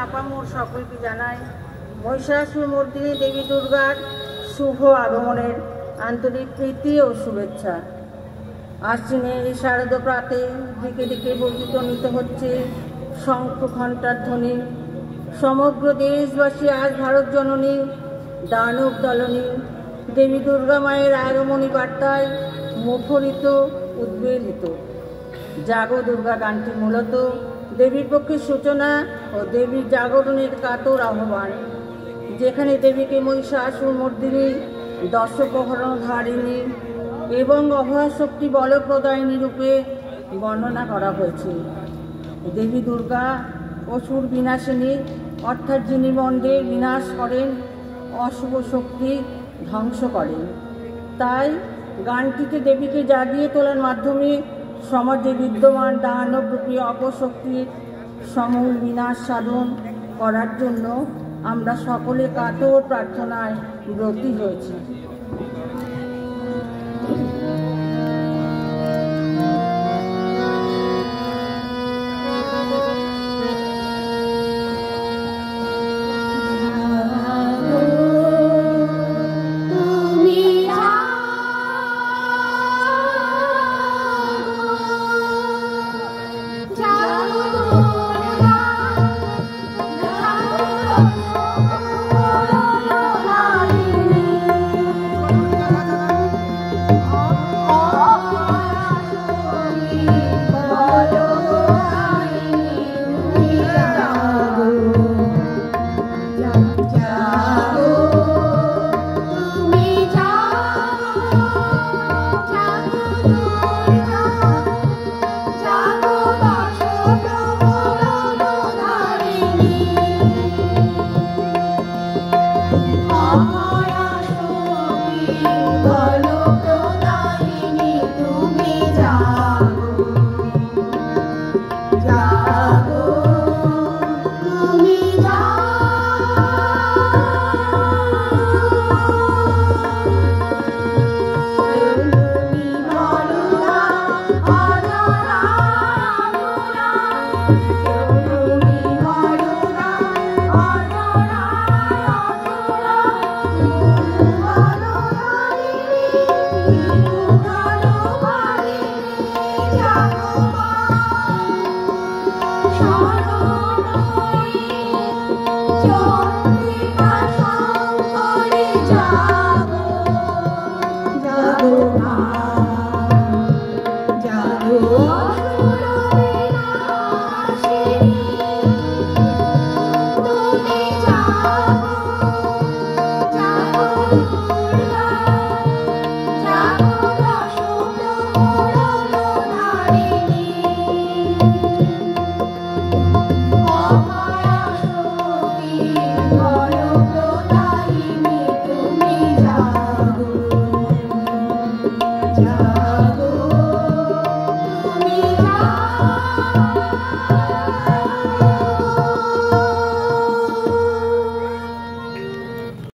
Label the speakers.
Speaker 1: আপামর সকলকে জানাই মহিষাসুর মর্দিনী দেবী দুর্গার শুভ আগমনের আন্তরিক প্রীতি ও শুভেচ্ছা। আশ্বিনের এই শারদ প্রাতে দিকে দিকে প্রতিধ্বনিত হচ্ছে শঙ্খ ঘণ্টার ধ্বনি। সমগ্র দেশবাসী আজ ভারত জননী দানব দলনী দেবী দুর্গা মায়ের আগমনী বার্তায় মুখরিত উদ্বেলিত। জাগো দুর্গা গানটি মূলত দেবীর পক্ষে সূচনা ও দেবীর জাগরণের কাতর আহ্বান, যেখানে দেবীকে মহিষাসুর মর্দিনী, দশপ্রহরণধারিণী এবং অভয়শক্তি বলপ্রদায়িনী রূপে বর্ণনা করা হয়েছে। দেবী দুর্গা অসুর বিনাশিনী, অর্থাৎ যিনি মন্দের বিনাশ করেন, অশুভ শক্তি ধ্বংস করেন। তাই গানটিতে দেবীকে জাগিয়ে তোলার মাধ্যমে সমাজে বিদ্যমান দানবরূপী অপশক্তির সমূল বিনাশ সাধন করার জন্য আমরা সকলে কাতর প্রার্থনায় ব্রতী হয়েছি।